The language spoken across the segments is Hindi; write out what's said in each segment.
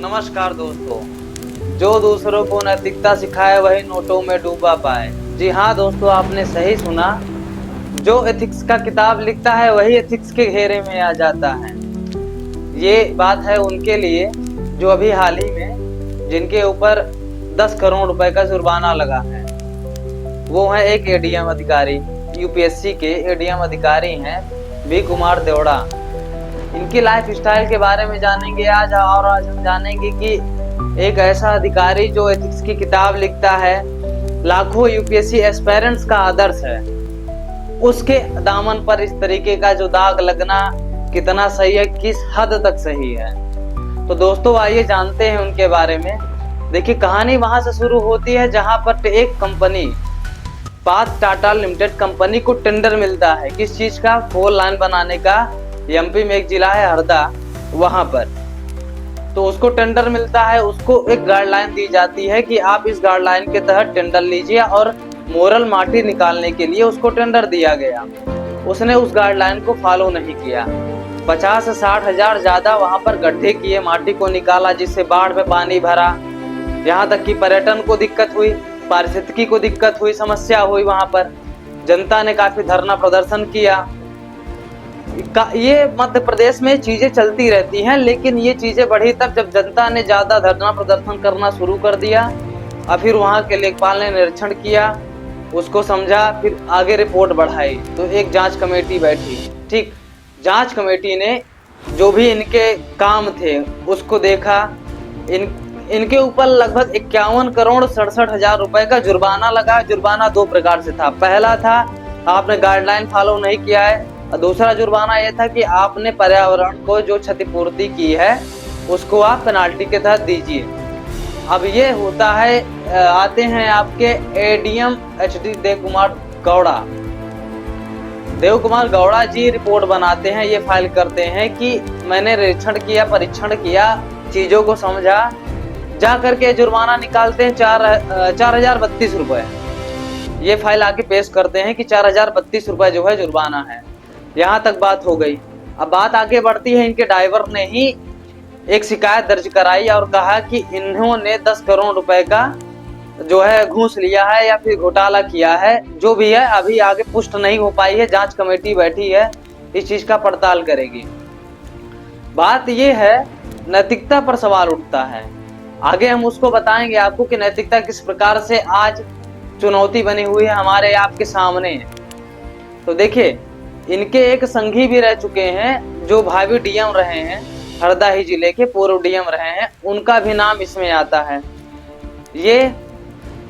नमस्कार दोस्तों। जो दूसरों को नैतिकता सिखाए वही नोटों में डूबा पाए। जी हाँ दोस्तों, आपने सही सुना। जो एथिक्स का किताब लिखता है वही एथिक्स के घेरे में आ जाता है। ये बात है उनके लिए जो अभी हाल ही में जिनके ऊपर 10 करोड़ रुपए का जुर्माना लगा है। वो है एक एडीएम अधिकारी, यूपीएससी के एडीएम अधिकारी हैं वी कुमार देवड़ा। इनकी लाइफ स्टाइल के बारे में जानेंगे आज, और आज हम जानेंगे कि एक ऐसा अधिकारी जो एथिक्स की किताब लिखता है, लाखों यूपीएससी एस्पायरेंट्स का आदर्श है, उसके दामन पर इस तरीके का जो दाग लगना कितना सही है, किस हद तक सही है। तो दोस्तों आइए जानते हैं उनके बारे में। देखिए, कहानी वहां से शुरू होती है जहां पर एक company, path Tata limited company को टेंडर मिलता है। किस चीज का? 4 लाइन बनाने का। एमपी में एक जिला है हरदा, वहां पर तो उसको टेंडर मिलता है। उसको एक गाइडलाइन दी जाती है कि आप इस गाइडलाइन के तहत टेंडर लीजिए, और मोरल माटी निकालने के लिए उसको टेंडर दिया गया। उसने उस गाइडलाइन को फॉलो नहीं किया। 50 से 60 हजार ज्यादा वहां पर गड्ढे किए, माटी को निकाला, जिससे बाढ़ में पानी भरा। यहाँ तक कि पर्यटन को दिक्कत हुई, पारिस्थितिकी को दिक्कत हुई, समस्या हुई। वहां पर जनता ने काफी धरना प्रदर्शन किया। ये मध्य प्रदेश में चीजें चलती रहती हैं, लेकिन ये चीजें बढ़ी तब जब जनता ने ज्यादा धरना प्रदर्शन करना शुरू कर दिया। और फिर वहां के लेखपाल ने निरीक्षण किया, उसको समझा, फिर आगे रिपोर्ट बढ़ाई। तो एक जांच कमेटी बैठी। ठीक, जांच कमेटी ने जो भी इनके काम थे उसको देखा। इनके ऊपर लगभग 51 करोड़ 67 हजार रुपए का जुर्माना लगा। जुर्माना 2 प्रकार से था। पहला था, आपने गाइडलाइन फॉलो नहीं किया है, और दूसरा जुर्माना यह था कि आपने पर्यावरण को जो क्षतिपूर्ति की है उसको आप पेनाल्टी के तहत दीजिए। अब ये होता है, आते हैं आपके एडीएम एचडी देव कुमार गौड़ा जी रिपोर्ट बनाते हैं। ये फाइल करते हैं कि मैंने निरीक्षण किया, परीक्षण किया, चीजों को समझा। जा करके जुर्माना निकालते हैं 4032 रुपए। ये फाइल आके पेश करते हैं कि 4032 रुपए जो है जुर्माना है। यहाँ तक बात हो गई। अब बात आगे बढ़ती है। इनके ड्राइवर ने ही एक शिकायत दर्ज कराई और कहा कि इन्होंने 10 करोड़ रुपए का जो है घूस लिया है या फिर घोटाला किया है। जो भी है अभी आगे पुष्ट नहीं हो पाई है। जांच कमेटी बैठी है, इस चीज का पड़ताल करेगी। बात ये है, नैतिकता पर सवाल उठता है। आगे हम उसको बताएंगे आपको कि नैतिकता किस प्रकार से आज चुनौती बनी हुई है हमारे आपके सामने। तो देखिए, इनके एक संगी भी रह चुके हैं जो भावी डीएम रहे हैं, हरदा ही जिले के पूर्व डीएम रहे हैं, उनका भी नाम इसमें आता है। ये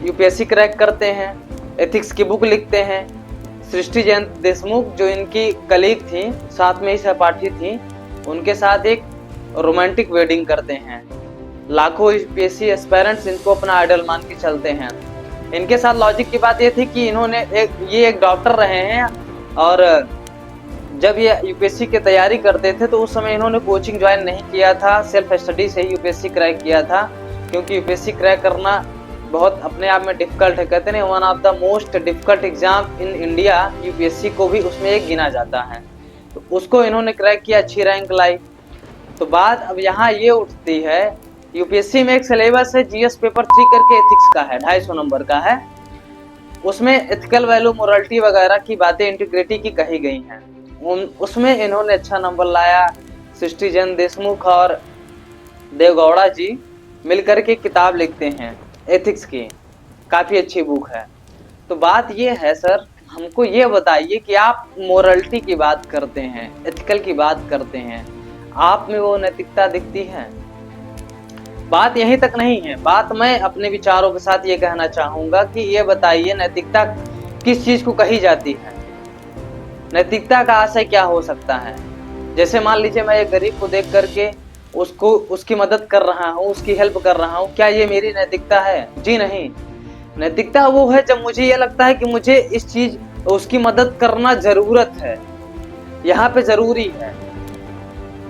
यूपीएससी क्रैक करते हैं, एथिक्स की बुक लिखते हैं। सृष्टि जयंत देशमुख जो इनकी कलीग थी, साथ में ही सहपाठी थी, उनके साथ एक रोमांटिक वेडिंग करते हैं। लाखों यूपीएससी एस्पायरेंट्स इनको अपना आइडल मान के चलते हैं। इनके साथ लॉजिक की बात ये थी कि इन्होंने ये एक डॉक्टर रहे हैं, और जब ये यूपीएससी की तैयारी करते थे तो उस समय इन्होंने कोचिंग ज्वाइन नहीं किया था, सेल्फ स्टडी से ही यूपीएससी क्रैक किया था। क्योंकि यूपीएससी क्रैक करना बहुत अपने आप में डिफिकल्ट है। कहते हैं one of the most difficult exam in India, UPSC को भी उसमें एक गिना जाता है। तो उसको इन्होंने क्रैक किया, अच्छी रैंक लाई। तो बात अब यहाँ ये उठती है, यूपीएससी में एक सिलेबस है जीएस पेपर 3 करके, एथिक्स का है, 250 नंबर का है। उसमें एथिकल वैल्यू, मोरालिटी वगैरह की बातें, इंटीग्रिटी की कही गई हैं। उसमें इन्होंने अच्छा नंबर लाया। सृष्टि जयंत देशमुख और देवगौड़ा जी मिलकर के किताब लिखते हैं एथिक्स की, काफी अच्छी बुक है। तो बात ये है सर, हमको ये बताइए कि आप मोरालिटी की बात करते हैं, एथिकल की बात करते हैं, आप में वो नैतिकता दिखती है? बात यहीं तक नहीं है। बात मैं अपने विचारों के साथ ये कहना चाहूंगा कि ये बताइए नैतिकता किस चीज को कही जाती है, नैतिकता का आशय क्या हो सकता है? जैसे मान लीजिए मैं एक गरीब को देख करके उसकी मदद कर रहा हूँ, उसकी हेल्प कर रहा हूँ, क्या ये मेरी नैतिकता है? जी नहीं। नैतिकता वो है जब मुझे ये लगता है कि मुझे उसकी मदद करना जरूरत है, यहाँ पे जरूरी है।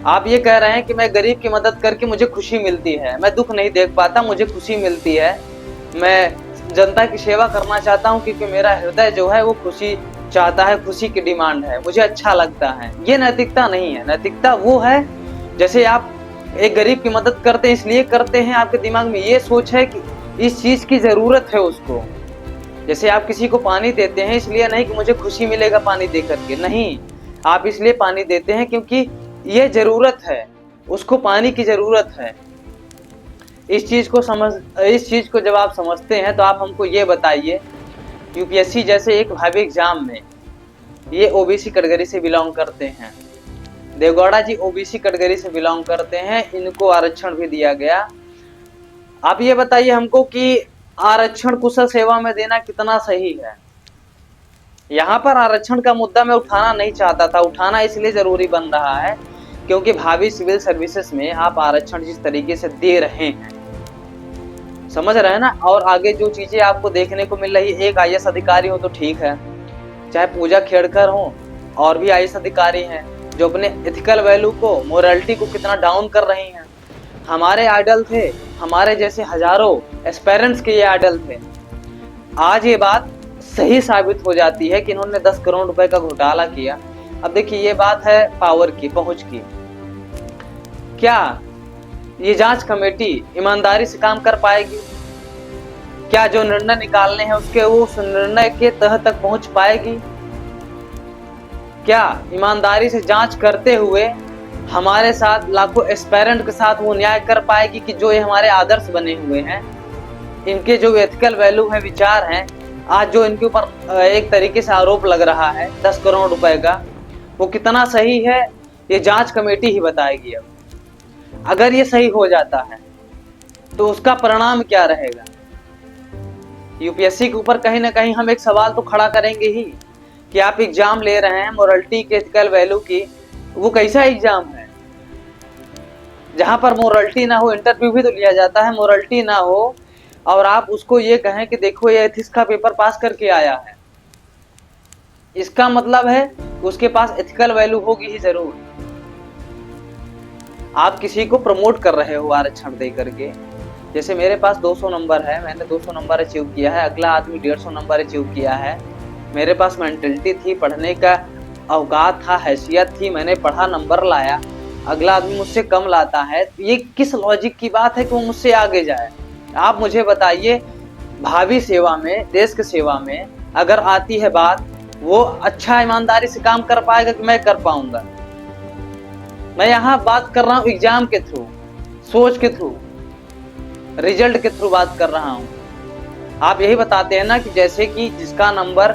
आप ये कह रहे हैं कि मैं गरीब की मदद करके मुझे खुशी मिलती है, मैं दुख नहीं देख पाता, मुझे खुशी मिलती है, मैं जनता की सेवा करना चाहता हूँ क्योंकि मेरा हृदय जो है वो खुशी चाहता है, खुशी की डिमांड है, मुझे अच्छा लगता है। ये नैतिकता नहीं है। नैतिकता वो है जैसे आप एक गरीब की मदद करते हैं इसलिए करते हैं, आपके दिमाग में ये सोच है कि इस चीज की जरूरत है उसको। जैसे आप किसी को पानी देते हैं इसलिए नहीं कि मुझे खुशी मिलेगा पानी दे करके, नहीं, आप इसलिए पानी देते हैं क्योंकि ये जरूरत है, उसको पानी की जरूरत है। इस चीज को जब आप समझते हैं तो आप हमको ये बताइए, यूपीएससी जैसे एक भावी एग्जाम में, ये ओबीसी कैटेगरी से बिलोंग करते हैं, देवगौड़ा जी ओबीसी कैटेगरी से बिलोंग करते हैं, इनको आरक्षण भी दिया गया। आप ये बताइए हमको कि आरक्षण कुशल सेवा में देना कितना सही है। यहाँ पर आरक्षण का मुद्दा मैं उठाना नहीं चाहता था, उठाना इसलिए जरूरी बन रहा है क्योंकि भावी सिविल सर्विसेज में आप आरक्षण जिस तरीके से दे रहे हैं, समझ रहे हैं ना, और आगे जो चीजें आपको देखने को मिल रही है, एक आईएएस अधिकारी हो तो ठीक है, चाहे पूजा खेड़कर हो, और भी आईएएस अधिकारी हैं जो अपने एथिकल वैल्यू को, मोरालिटी को कितना डाउन कर रही हैं। हमारे आइडल थे, हमारे जैसे हजारों एस्पेरेंट्स के ये आइडल थे। आज ये बात सही साबित हो जाती है कि इन्होंने 10 करोड़ रुपए का घोटाला किया। अब देखिए ये बात है पावर की, पहुंच की। क्या ये जांच कमेटी ईमानदारी से काम कर पाएगी? क्या जो निर्णय निकालने हैं उसके वो उस निर्णय के तह तक पहुंच पाएगी? क्या ईमानदारी से जांच करते हुए हमारे साथ लाखों एस्पेरेंट के साथ वो न्याय कर पाएगी कि जो ये हमारे आदर्श बने हुए हैं, इनके जो एथिकल वैल्यू है, विचार हैं, आज जो इनके ऊपर एक तरीके से आरोप लग रहा है 10 करोड़ रुपए का, वो कितना सही है ये जांच कमेटी ही बताएगी। अब अगर ये सही हो जाता है तो उसका परिणाम क्या रहेगा? यूपीएससी के ऊपर कहीं ना कहीं हम एक सवाल तो खड़ा करेंगे ही कि आप एग्जाम ले रहे हैं मोरालिटी के, एथिकल वैल्यू की, वो कैसा एग्जाम है जहां पर मोरालिटी ना हो? इंटरव्यू भी तो लिया जाता है, मोरालिटी ना हो और आप उसको ये कहें कि देखो ये एथिक्स का पेपर पास करके आया है, इसका मतलब है उसके पास एथिकल वैल्यू होगी ही जरूर। आप किसी को प्रमोट कर रहे हो आरक्षण दे करके, जैसे मेरे पास 200 नंबर है, मैंने 200 नंबर अचीव किया है, अगला आदमी 150 नंबर अचीव किया है, मेरे पास मेंटलिटी थी, पढ़ने का औकात था, हैसियत थी, मैंने पढ़ा, नंबर लाया, अगला आदमी मुझसे कम लाता है, ये किस लॉजिक की बात है कि वो मुझसे आगे जाए? आप मुझे बताइए, भावी सेवा में, देश की सेवा में अगर आती है बात, वो अच्छा ईमानदारी से काम कर पाएगा कि मैं कर पाऊंगा? मैं यहाँ बात कर रहा हूँ एग्जाम के थ्रू, सोच के थ्रू, रिजल्ट के थ्रू बात कर रहा हूँ। आप यही बताते हैं ना कि जैसे कि जिसका नंबर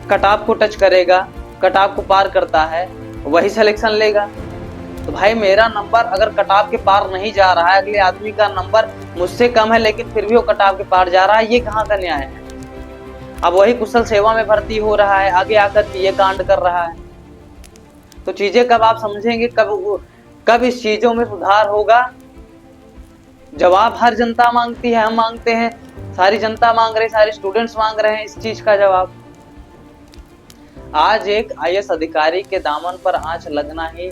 कट ऑफ को टच करेगा, कट ऑफ को पार करता है, वही सिलेक्शन लेगा। तो भाई मेरा नंबर अगर कट ऑफ के पार नहीं जा रहा है, अगले आदमी का नंबर मुझसे कम है लेकिन फिर भी वो कट ऑफ के पार जा रहा है, ये कहाँ का न्याय है? अब वही कुशल सेवा में भर्ती हो रहा है, आगे आकर के ये कांड कर रहा है। तो चीजें कब आप समझेंगे, कब इस चीजों में सुधार होगा? जवाब हर जनता मांगती है, हम मांगते हैं, सारी जनता मांग रही, सारे स्टूडेंट्स मांग रहे हैं इस चीज का जवाब। आज एक आईएएस अधिकारी के दामन पर आंच लगना ही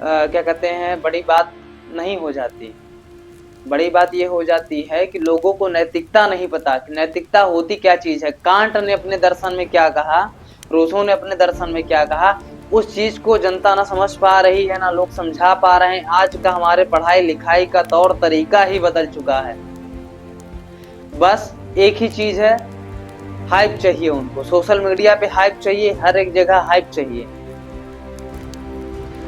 क्या कहते हैं, बड़ी बात नहीं हो जाती। बड़ी बात यह हो जाती है कि लोगों को नैतिकता नहीं पता कि नैतिकता होती क्या चीज है। कांट ने अपने दर्शन में क्या कहा, रूसो ने अपने दर्शन में क्या कहा, उस चीज को जनता ना समझ पा रही है, ना लोग समझा पा रहे हैं। आज का हमारे पढ़ाई लिखाई का तौर तरीका ही बदल चुका है। बस एक ही चीज है, हाइप चाहिए उनको, सोशल मीडिया पे हाइप चाहिए, हर एक जगह हाइप चाहिए।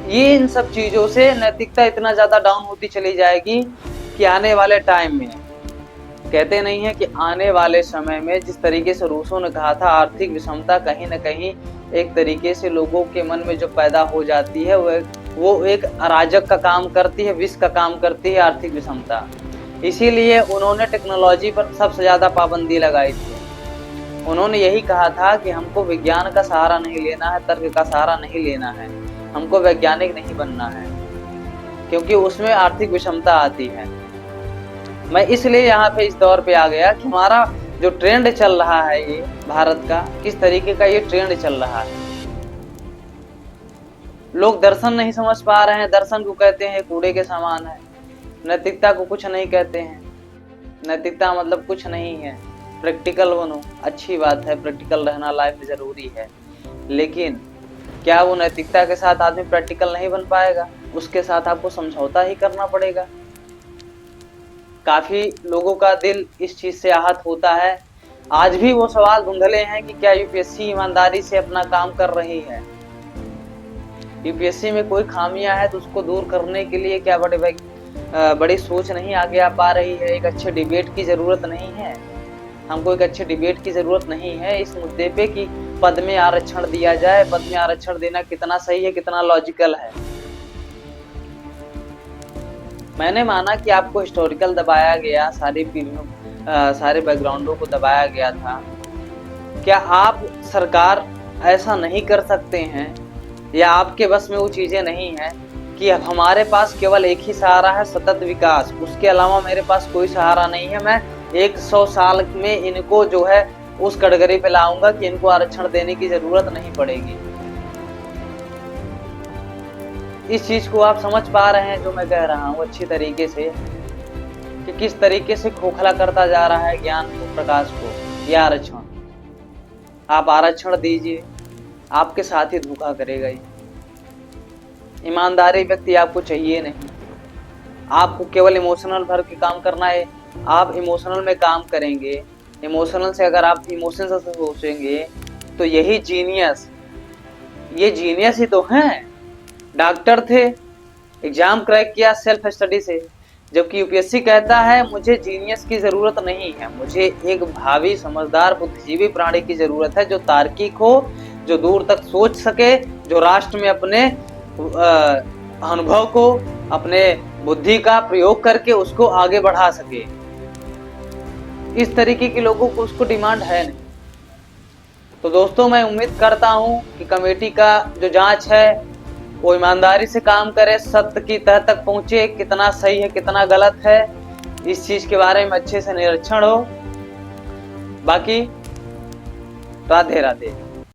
ये इन सब चीजों से नैतिकता इतना ज्यादा डाउन होती चली जाएगी कि आने वाले टाइम में, कहते नहीं है कि आने वाले समय में, जिस तरीके से रूसो ने कहा था, आर्थिक विषमता कहीं ना कहीं एक तरीके से लोगों के मन में जो पैदा हो जाती है वो एक अराजक का काम करती है, विष का काम करती है, आर्थिक विषमता। इसीलिए उन्होंने टेक्नोलॉजी पर सबसे ज्यादा पाबंदी लगाई थी। उन्होंने यही कहा था कि हमको विज्ञान का सहारा नहीं लेना है, तर्क का सहारा नहीं लेना है, हमको वैज्ञानिक नहीं बनना है, क्योंकि उसमें आर्थिक विषमता आती है। मैं इसलिए यहाँ पे इस दौर पे आ गया कि हमारा जो ट्रेंड चल रहा है, ये भारत का किस तरीके का ये ट्रेंड चल रहा है। लोग दर्शन नहीं समझ पा रहे हैं, दर्शन को कहते हैं कूड़े के समान है, नैतिकता को कुछ नहीं कहते हैं। नैतिकता मतलब कुछ नहीं है, प्रैक्टिकल बनो, अच्छी बात है, प्रैक्टिकल रहना लाइफ में जरूरी है, लेकिन क्या वो नैतिकता के साथ आदमी प्रैक्टिकल नहीं बन पाएगा? उसके साथ आपको समझौता ही करना पड़ेगा। काफी लोगों का दिल इस चीज से आहत होता है। आज भी वो सवाल धुंधले हैं कि क्या यूपीएससी ईमानदारी से अपना काम कर रही है। यूपीएससी में कोई खामियां है तो उसको दूर करने के लिए क्या बड़ी सोच नहीं आगे आ पा रही है। एक अच्छे डिबेट की जरूरत नहीं है, हमको एक अच्छे डिबेट की जरूरत नहीं है इस मुद्दे पे कि पद में आरक्षण दिया जाए। पद में आरक्षण देना कितना सही है, कितना लॉजिकल है। मैंने माना कि आपको हिस्टोरिकल दबाया गया, सारे बैकग्राउंडों को दबाया गया था। क्या आप सरकार ऐसा नहीं कर सकते हैं, या आपके बस में वो चीजें नहीं है कि अब हमारे पास केवल एक ही सहारा है, सतत विकास, उसके अलावा मेरे पास कोई सहारा नहीं है। मैं 100 साल में इनको जो है उस कटघरे पे लाऊंगा कि इनको आरक्षण देने की जरूरत नहीं पड़ेगी। इस चीज को आप समझ पा रहे हैं जो मैं कह रहा हूँ अच्छी तरीके से, कि किस तरीके से खोखला करता जा रहा है ज्ञान को, प्रकाश को। यह आरक्षण, आप आरक्षण दीजिए, आपके साथ ही धोखा करेगा ये। ईमानदारी व्यक्ति आपको चाहिए नहीं। आपको केवल इमोशनल भर के काम करना है। आप इमोशनल में काम करेंगे, इमोशनल से अगर आप इमोशन से सोचेंगे तो यही जीनियस, ये जीनियस ही तो हैं। डॉक्टर थे, एग्जाम क्रैक किया सेल्फ स्टडी से, जबकि यूपीएससी कहता है मुझे जीनियस की जरूरत नहीं है, मुझे एक भावी समझदार बुद्धिजीवी प्राणी की जरूरत है, जो तार्किक हो, जो दूर तक सोच सके, जो राष्ट्र में अपने अनुभव को, अपने बुद्धि का प्रयोग करके उसको आगे बढ़ा सके। इस तरीके के लोगों को उसको डिमांड है नहीं। तो दोस्तों, मैं उम्मीद करता हूं कि कमेटी का जो जांच है वो ईमानदारी से काम करे, सत्य की तह तक पहुंचे, कितना सही है कितना गलत है इस चीज के बारे में अच्छे से निरीक्षण हो। बाकी राधे राधे।